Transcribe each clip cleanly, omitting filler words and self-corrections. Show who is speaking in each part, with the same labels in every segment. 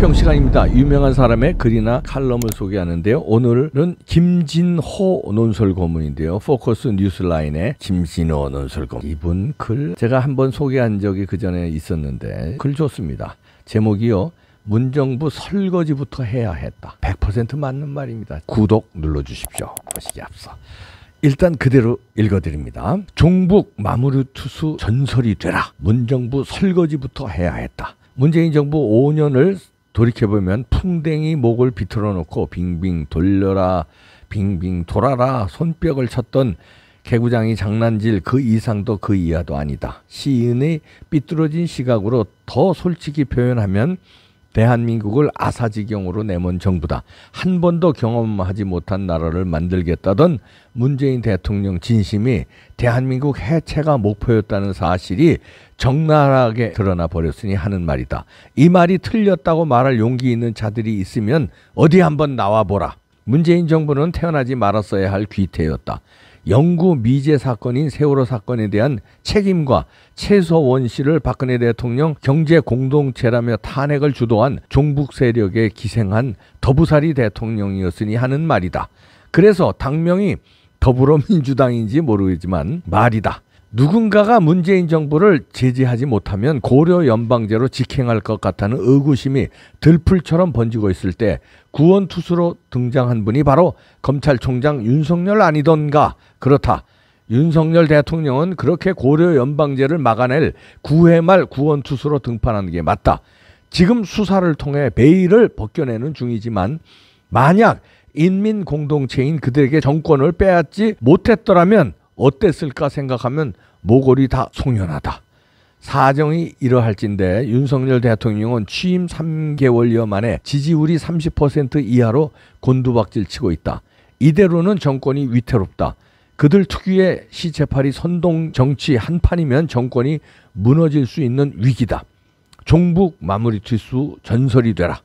Speaker 1: 총평 시간입니다. 유명한 사람의 글이나 칼럼을 소개하는데요. 오늘은 김진호 논설 고문인데요. 포커스 뉴스라인의 김진호 논설 고문. 이분 글 제가 한번 소개한 적이 그 전에 있었는데 글 좋습니다. 제목이요. 문정부 설거지부터 해야 했다. 100% 맞는 말입니다. 구독 눌러주십시오. 보시기 앞서. 일단 그대로 읽어드립니다. 종북 마무리 투수 전설이 되라. 문정부 설거지부터 해야 했다. 문재인 정부 5년을 돌이켜보면 풍뎅이 목을 비틀어 놓고 빙빙 돌려라 빙빙 돌아라 손뼉을 쳤던 개구장이 장난질 그 이상도 그 이하도 아니다. 시인의 삐뚤어진 시각으로 더 솔직히 표현하면 대한민국을 아사지경으로 내몬 정부다. 한 번도 경험하지 못한 나라를 만들겠다던 문재인 대통령 진심이 대한민국 해체가 목표였다는 사실이 적나라하게 드러나 버렸으니 하는 말이다. 이 말이 틀렸다고 말할 용기 있는 자들이 있으면 어디 한번 나와보라. 문재인 정부는 태어나지 말았어야 할 귀태였다. 영구 미제 사건인 세월호 사건에 대한 책임과 최소 원시를 박근혜 대통령 경제 공동체라며 탄핵을 주도한 종북 세력에 기생한 더부살이 대통령이었으니 하는 말이다. 그래서 당명이 더불어민주당인지 모르지만 말이다. 누군가가 문재인 정부를 제지하지 못하면 고려 연방제로 직행할 것 같다는 의구심이 들풀처럼 번지고 있을 때 구원투수로 등장한 분이 바로 검찰총장 윤석열 아니던가. 그렇다. 윤석열 대통령은 그렇게 고려 연방제를 막아낼 9회 말 구원투수로 등판하는 게 맞다. 지금 수사를 통해 베일을 벗겨내는 중이지만 만약 인민공동체인 그들에게 정권을 빼앗지 못했더라면 어땠을까 생각하면 모골이 다 송연하다. 사정이 이러할진데 윤석열 대통령은 취임 3개월여 만에 지지율이 30% 이하로 곤두박질 치고 있다. 이대로는 정권이 위태롭다. 그들 특유의 시체팔이 선동 정치 한판이면 정권이 무너질 수 있는 위기다. 종북 마무리 투수 전설이 되라.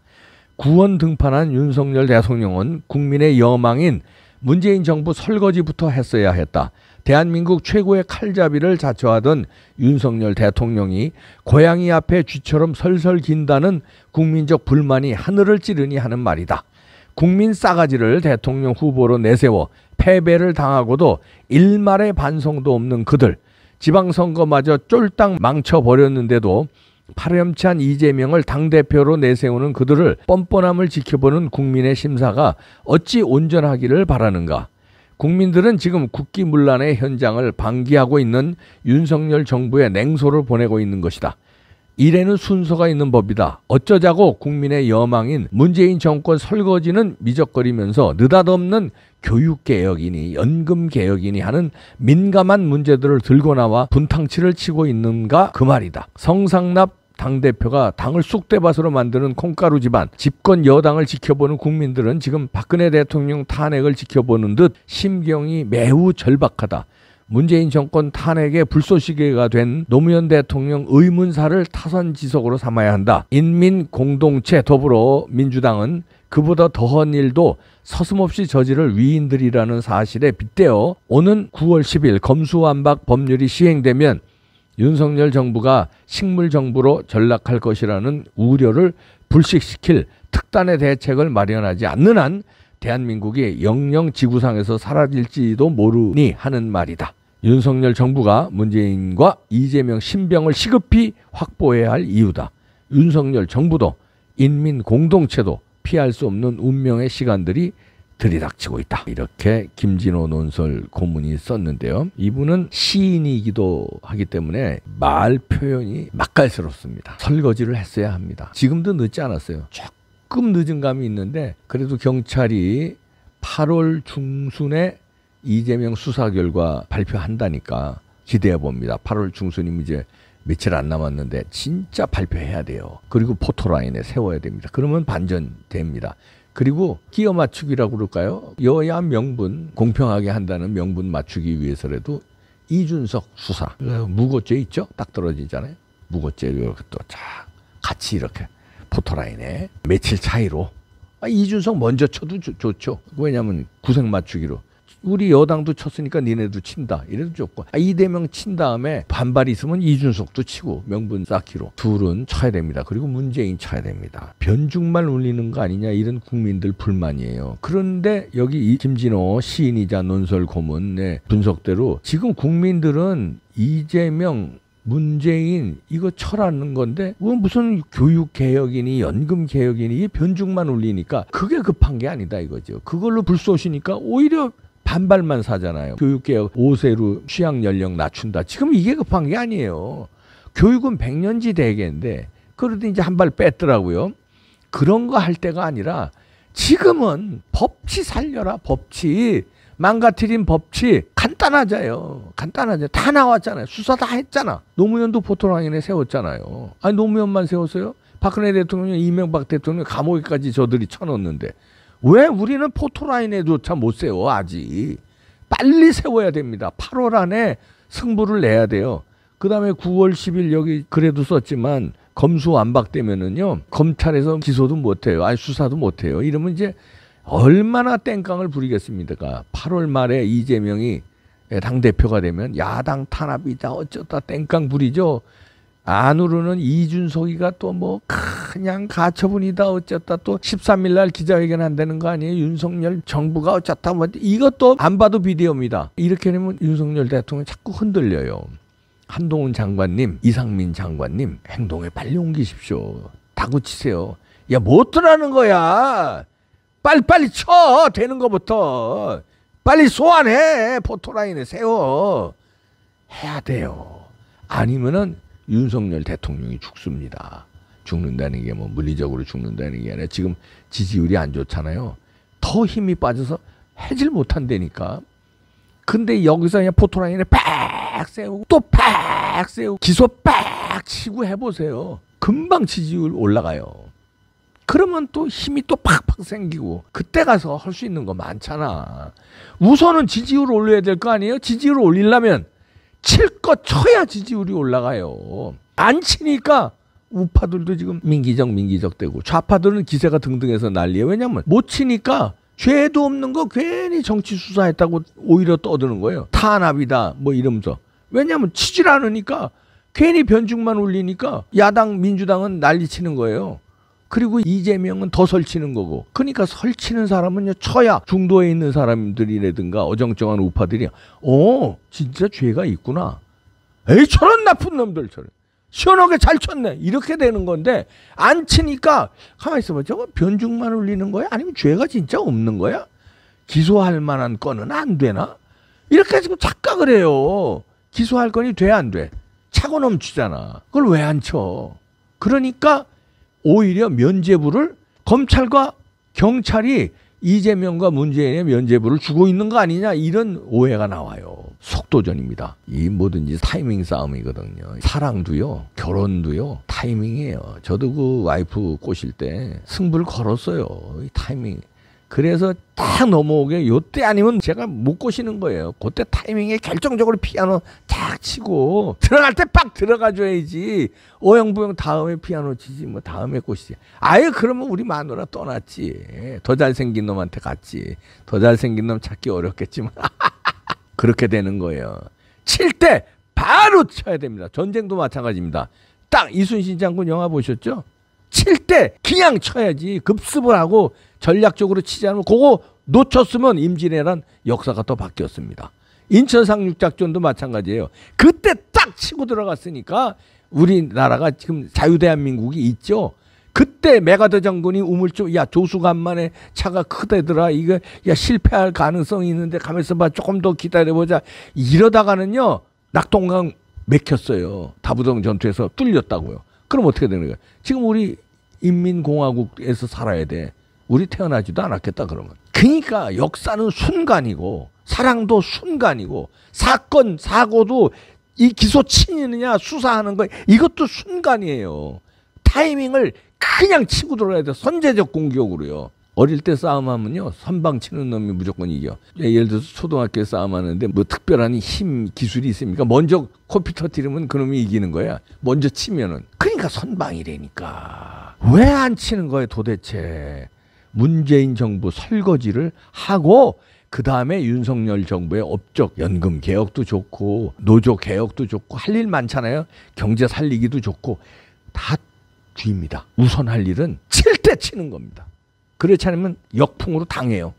Speaker 1: 구원 등판한 윤석열 대통령은 국민의 여망인 문재인 정부 설거지부터 했어야 했다. 대한민국 최고의 칼잡이를 자처하던 윤석열 대통령이 고양이 앞에 쥐처럼 설설 긴다는 국민적 불만이 하늘을 찌르니 하는 말이다. 국민 싸가지를 대통령 후보로 내세워 패배를 당하고도 일말의 반성도 없는 그들, 지방선거마저 쫄딱 망쳐버렸는데도 파렴치한 이재명을 당대표로 내세우는 그들을 뻔뻔함을 지켜보는 국민의 심사가 어찌 온전하기를 바라는가. 국민들은 지금 국기문란의 현장을 방기하고 있는 윤석열 정부의 냉소를 보내고 있는 것이다. 일에는 순서가 있는 법이다. 어쩌자고 국민의 여망인 문재인 정권 설거지는 미적거리면서 느닷없는 교육개혁이니 연금개혁이니 하는 민감한 문제들을 들고 나와 분탕치를 치고 있는가 그 말이다. 성상납 당대표가 당을 쑥대밭으로 만드는 콩가루 집안, 집권 여당을 지켜보는 국민들은 지금 박근혜 대통령 탄핵을 지켜보는 듯 심경이 매우 절박하다. 문재인 정권 탄핵의 불쏘시개가 된 노무현 대통령 의문사를 타선지석으로 삼아야 한다. 인민공동체 더불어민주당은 그보다 더한 일도 서슴없이 저지를 위인들이라는 사실에 빗대어 오는 9월 10일 검수완박 법률이 시행되면 윤석열 정부가 식물정부로 전락할 것이라는 우려를 불식시킬 특단의 대책을 마련하지 않는 한 대한민국이 영영 지구상에서 사라질지도 모르니 하는 말이다. 윤석열 정부가 문재인과 이재명 신병을 시급히 확보해야 할 이유다. 윤석열 정부도 인민공동체도 피할 수 없는 운명의 시간들이 들이닥치고 있다. 이렇게 김진호 논설 고문이 썼는데요. 이분은 시인이기도 하기 때문에 말 표현이 맛깔스럽습니다. 설거지를 했어야 합니다. 지금도 늦지 않았어요. 조금 늦은 감이 있는데 그래도 경찰이 8월 중순에 이재명 수사 결과 발표한다니까 기대해 봅니다. 8월 중순이면 이제 며칠 안 남았는데 진짜 발표해야 돼요. 그리고 포토라인에 세워야 됩니다. 그러면 반전됩니다. 그리고 끼어 맞추기라고 그럴까요? 여야 명분, 공평하게 한다는 명분 맞추기 위해서라도 이준석 수사, 무고죄 있죠? 딱 떨어지잖아요. 무고죄 이렇게 또 같이 이렇게 포토라인에 며칠 차이로 이준석 먼저 쳐도 좋죠. 왜냐하면 구색 맞추기로 우리 여당도 쳤으니까 니네도 친다. 이래도 좋고. 이재명 친 다음에 반발이 있으면 이준석도 치고 명분 쌓기로 둘은 쳐야 됩니다. 그리고 문재인 쳐야 됩니다. 변죽만 울리는 거 아니냐 이런 국민들 불만이에요. 그런데 여기 이 김진호 시인이자 논설 고문의 분석대로 지금 국민들은 이재명 문재인 이거 철하는 건데 무슨 교육개혁이니 연금개혁이니 이 변죽만 울리니까 그게 급한 게 아니다 이거죠. 그걸로 불쏘시니까 오히려 반발만 사잖아요. 교육개혁 5세로 취약연령 낮춘다. 지금 이게 급한 게 아니에요. 교육은 100년지 대계인데 그래도 이제 한 발 뺐더라고요. 그런 거 할 때가 아니라 지금은 법치 살려라. 법치. 망가뜨린 법치 간단하자요. 간단하죠. 다 나왔잖아요. 수사 다 했잖아. 노무현도 포토라인에 세웠잖아요. 아니 노무현만 세웠어요? 박근혜 대통령, 이명박 대통령 감옥에까지 저들이 쳐넣었는데 왜 우리는 포토라인에조차 못 세워 아직. 빨리 세워야 됩니다. 8월 안에 승부를 내야 돼요. 그 다음에 9월 10일 여기 그래도 썼지만 검수완박되면은요 검찰에서 기소도 못해요. 아니 수사도 못해요. 이러면 이제 얼마나 땡깡을 부리겠습니까? 8월 말에 이재명이 당대표가 되면 야당 탄압이다 어쩌다 땡깡 부리죠. 안으로는 이준석이가 또 뭐 그냥 가처분이다 어쩌다 또 13일 날 기자회견 한다는 거 아니에요. 윤석열 정부가 어쩌다 뭐 이것도 안 봐도 비디오입니다. 이렇게 되면 윤석열 대통령이 자꾸 흔들려요. 한동훈 장관님, 이상민 장관님 행동에 빨리 옮기십시오. 다구치세요. 야 못 들어가는 거야. 빨리 쳐. 되는 거부터. 빨리 소환해. 포토라인에 세워. 해야 돼요. 아니면은 윤석열 대통령이 죽습니다. 죽는다는 게 뭐 물리적으로 죽는다는 게 아니라 지금 지지율이 안 좋잖아요. 더 힘이 빠져서 해질 못한다니까. 근데 여기서 그냥 포토라인에 팍 세우고 또 팍 세우고 기소 팍 치고 해보세요. 금방 지지율 올라가요. 그러면 또 힘이 또 팍팍 생기고 그때 가서 할 수 있는 거 많잖아. 우선은 지지율 올려야 될 거 아니에요? 지지율 올리려면 칠 거 쳐야 지지율이 올라가요. 안 치니까 우파들도 지금 민기적 되고 좌파들은 기세가 등등해서 난리예요. 왜냐면 못 치니까 죄도 없는 거 괜히 정치 수사했다고 오히려 떠드는 거예요. 탄압이다 뭐 이러면서. 왜냐면 치질 않으니까 괜히 변죽만 울리니까 야당 민주당은 난리치는 거예요. 그리고 이재명은 더 설치는 거고. 그러니까 설치는 사람은 쳐야 중도에 있는 사람들이라든가 어정쩡한 우파들이 진짜 죄가 있구나. 에이 저런 나쁜 놈들 저런. 시원하게 잘 쳤네. 이렇게 되는 건데 안 치니까 가만히 있어봐. 저거 변죽만 울리는 거야? 아니면 죄가 진짜 없는 거야? 기소할 만한 건은 안 되나? 이렇게 지금 착각을 해요. 기소할 건이 돼 안 돼? 차고 넘치잖아. 그걸 왜 안 쳐? 그러니까 오히려 면죄부를 검찰과 경찰이 이재명과 문재인의 면죄부를 주고 있는 거 아니냐 이런 오해가 나와요. 속도전입니다. 이 뭐든지 타이밍 싸움이거든요. 사랑도요 결혼도요 타이밍이에요. 저도 그 와이프 꼬실 때 승부를 걸었어요. 이 타이밍. 그래서 딱 넘어오게 요때 아니면 제가 못 꼬시는 거예요. 그때 타이밍에 결정적으로 피아노 탁 치고 들어갈 때 빡 들어가줘야지. 오영부영 다음에 피아노 치지 뭐 다음에 꼬시지. 아예 그러면 우리 마누라 떠났지. 더 잘생긴 놈한테 갔지. 더 잘생긴 놈 찾기 어렵겠지만 그렇게 되는 거예요. 칠 때 바로 쳐야 됩니다. 전쟁도 마찬가지입니다. 딱 이순신 장군 영화 보셨죠? 칠 때 그냥 쳐야지. 급습을 하고 전략적으로 치지 않으면 그거 놓쳤으면 임진왜란 역사가 또 바뀌었습니다. 인천 상륙작전도 마찬가지예요. 그때 딱 치고 들어갔으니까 우리나라가 지금 자유대한민국이 있죠. 그때 메가더 장군이 우물쭈 야 조수간만에 차가 크대더라. 이거 야 실패할 가능성이 있는데 가만있어 봐. 조금 더 기다려보자. 이러다가는요 낙동강 맥혔어요. 다부동 전투에서 뚫렸다고요. 그럼 어떻게 되는 거야? 지금 우리 인민공화국에서 살아야 돼. 우리 태어나지도 않았겠다 그러면. 그러니까 역사는 순간이고 사랑도 순간이고 사건 사고도 이 기소 치느냐 수사하는 거 이것도 순간이에요. 타이밍을 그냥 치고 들어가야 돼. 선제적 공격으로요. 어릴 때 싸움하면요 선방 치는 놈이 무조건 이겨. 예를 들어서 초등학교 싸움하는데 뭐 특별한 힘 기술이 있습니까? 먼저 코피 터뜨리면 그놈이 이기는 거야. 먼저 치면은. 그러니까 선방이라니까. 왜 안 치는 거예요 도대체. 문재인 정부 설거지를 하고 그 다음에 윤석열 정부의 업적 연금 개혁도 좋고 노조 개혁도 좋고 할 일 많잖아요. 경제 살리기도 좋고 다 뒤입니다. 우선 할 일은 칠 때 치는 겁니다. 그렇지 않으면 역풍으로 당해요.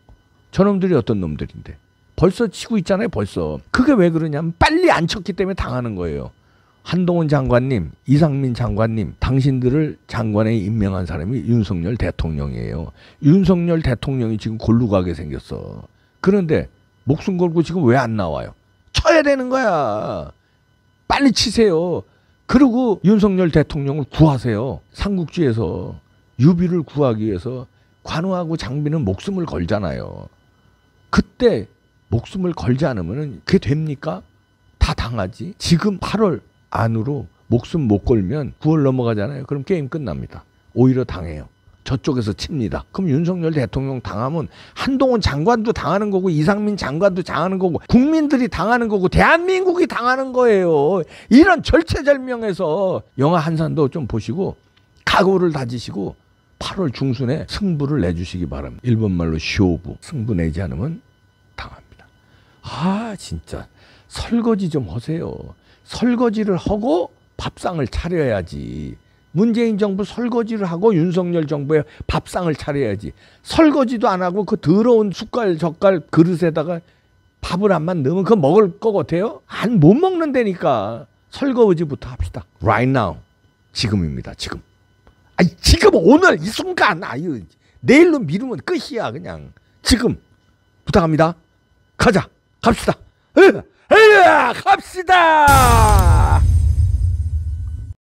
Speaker 1: 저놈들이 어떤 놈들인데 벌써 치고 있잖아요. 벌써. 그게 왜 그러냐면 빨리 안 쳤기 때문에 당하는 거예요. 한동훈 장관님, 이상민 장관님, 당신들을 장관에 임명한 사람이 윤석열 대통령이에요. 윤석열 대통령이 지금 골루 가게 생겼어. 그런데 목숨 걸고 지금 왜 안 나와요? 쳐야 되는 거야. 빨리 치세요. 그리고 윤석열 대통령을 구하세요. 삼국지에서 유비를 구하기 위해서 관우하고 장비는 목숨을 걸잖아요. 그때 목숨을 걸지 않으면 그게 됩니까? 다 당하지. 지금 8월 안으로 목숨 못 걸면 9월 넘어가잖아요. 그럼 게임 끝납니다. 오히려 당해요. 저쪽에서 칩니다. 그럼 윤석열 대통령 당하면 한동훈 장관도 당하는 거고 이상민 장관도 당하는 거고 국민들이 당하는 거고 대한민국이 당하는 거예요. 이런 절체절명에서 영화 한산도 좀 보시고 각오를 다지시고 8월 중순에 승부를 내주시기 바랍니다. 일본말로 쇼부. 승부 내지 않으면 당합니다. 아 진짜 설거지 좀 하세요. 설거지를 하고 밥상을 차려야지. 문재인 정부 설거지를 하고 윤석열 정부의 밥상을 차려야지. 설거지도 안 하고 그 더러운 숟갈 젓갈 그릇에다가 밥을 안만 넣으면 그거 먹을 것 같아요? 안 못 먹는다니까. 설거지부터 합시다. Right now. 지금입니다. 지금. 아니 지금 오늘 이 순간. 아유 내일로 미루면 끝이야 그냥. 지금 부탁합니다. 가자. 갑시다. 갑시다.